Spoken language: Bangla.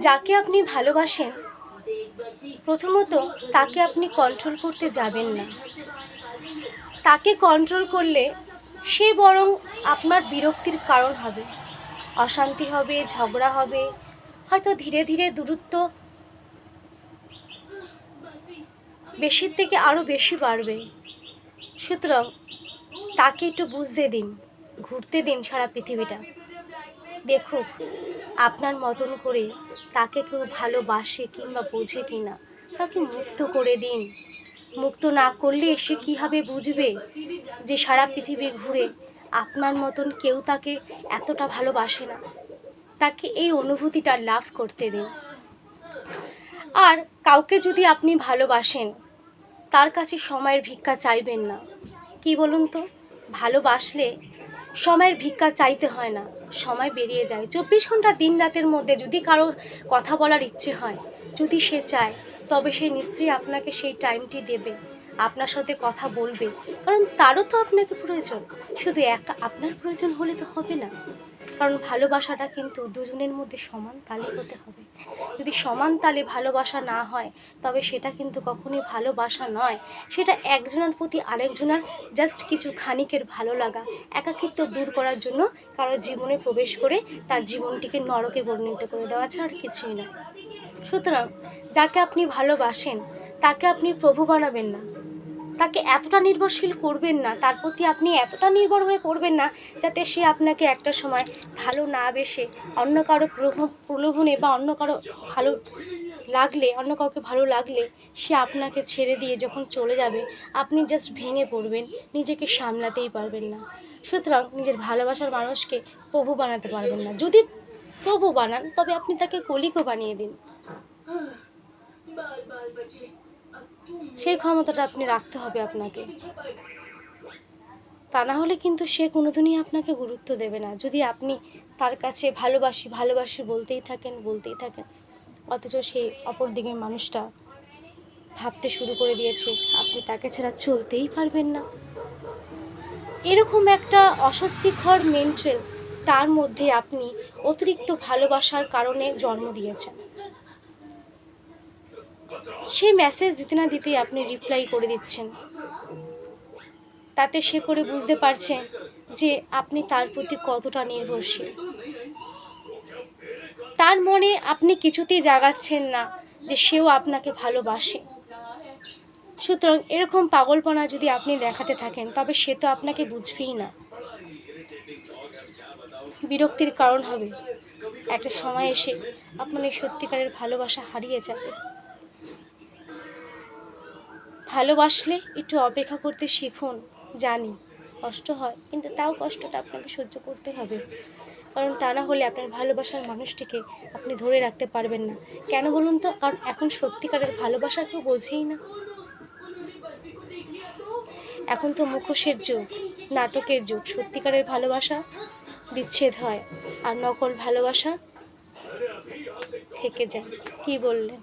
যাকে আপনি ভালোবাসেন প্রথমত তাকে আপনি কন্ট্রোল করতে যাবেন না। তাকে কন্ট্রোল করলে সে বরং আপনার বিরক্তির কারণ হবে, অশান্তি হবে, ঝগড়া হবে, হয়তো ধীরে ধীরে দূরত্ব বেশির থেকে আরও বেশি বাড়বে। সুতরাং তাকে একটু বুঝতে দিন, ঘুরতে দিন সারা পৃথিবীটা, দেখুক আপনার মতন করে তাকে কেউ ভালোবাসে কিংবা বোঝে কি না। তাকে মুক্ত করে দিন। মুক্ত না করলে সে কীভাবে বুঝবে যে সারা পৃথিবী ঘুরে আপনার মতন কেউ তাকে এতটা ভালোবাসে না। তাকে এই অনুভূতিটা লাভ করতে দিন। আর কাউকে যদি আপনি ভালোবাসেন তার কাছে সময়ের ভিক্ষা চাইবেন না। কি বলুন তো, ভালোবাসলে সময়ের ভিক্ষা চাইতে হয় না, সময় বেরিয়ে যায়। 24 ঘন্টা দিন রাতের মধ্যে যদি কারো কথা বলার ইচ্ছে হয়, যদি সে চায়, তবে সে নিশ্চয়ই আপনাকে সেই টাইমটি দেবে, আপনার সাথে কথা বলবে। কারণ তারও তো আপনাকে প্রয়োজন, শুধু একা আপনার প্রয়োজন হলে তো হবে না। কারণ ভালোবাসাটা কিন্তু দুজনের মধ্যে সমান তালে হতে হবে। যদি সমান তালে ভালোবাসা না হয় তবে সেটা কিন্তু কখনোই ভালোবাসা নয়। সেটা একজনের প্রতি আরেকজনের জাস্ট কিছু ক্ষণিকের ভালো লাগা, একাকিত্ব দূর করার জন্য কারোর জীবনে প্রবেশ করে তার জীবনটিকে নরকে পরিণত করে দেওয়া ছাড়া আর কিছুই না। সুতরাং যাকে আপনি ভালোবাসেন তাকে আপনি প্রভু বানাবেন না, তাকে এতটা নির্ভরশীল করবেন না, তার প্রতি আপনি এতটা নির্ভর হয়ে পড়বেন না যাতে সে আপনাকে একটা সময় ভালো না বেসে অন্য কারো প্রলোভনে বা অন্য কারো ভালো লাগলে, অন্য কাউকে ভালো লাগলে সে আপনাকে ছেড়ে দিয়ে যখন চলে যাবে আপনি জাস্ট ভেঙে পড়বেন, নিজেকে সামলাতেই পারবেন না। সুতরাং নিজের ভালোবাসার মানুষকে প্রভু বানাতে পারবেন না। যদি প্রভু বানান তবে আপনি তাকে কলিকও বানিয়ে দিন, সেই ক্ষমতাটা আপনি রাখতে হবে আপনাকে। তা না হলে কিন্তু সে কোনোদিনই আপনাকে গুরুত্ব দেবে না। যদি আপনি তার কাছে ভালোবাসি ভালোবাসি বলতেই থাকেন অথচ সেই অপর দিকের মানুষটা ভাবতে শুরু করে দিয়েছে আপনি তাকে ছাড়া চলতেই পারবেন না। এরকম একটা অস্বস্তিকর মেন্টাল তার মধ্যে আপনি অতিরিক্ত ভালোবাসার কারণে জন্ম দিয়েছেন। সে মেসেজ দিতে না দিতেই আপনি রিপ্লাই করে দিচ্ছেন, তাতে সে করে বুঝতে পারছে যে আপনি তার প্রতি কতটা নির্ভরশীল। তার মনে আপনি কিছুতেই জাগাচ্ছেন না যে সেও আপনাকে ভালোবাসে। সুতরাং এরকম পাগলপনা যদি আপনি দেখাতে থাকেন তবে সে তো আপনাকে বুঝবেই না, বিরক্তির কারণ হবে। একটা সময় এসে আপনার এই সত্যিকারের ভালোবাসা হারিয়ে যাবে। ভালোবাসলে একটু অপেক্ষা করতে শিখুন। জানি কষ্ট হয়, কিন্তু তাও কষ্টটা আপনাকে সহ্য করতে হবে। কারণ তা না হলে আপনার ভালোবাসার মানুষটিকে আপনি ধরে রাখতে পারবেন না। কেন বলুন তো? কারণ এখন সত্যিকারের ভালোবাসা কেউ বোঝেই না। এখন তো মুখোশের যুগ, নাটকের যুগ। সত্যিকারের ভালোবাসা বিচ্ছেদ হয় আর নকল ভালোবাসা থেকে যায়। কি বললেন?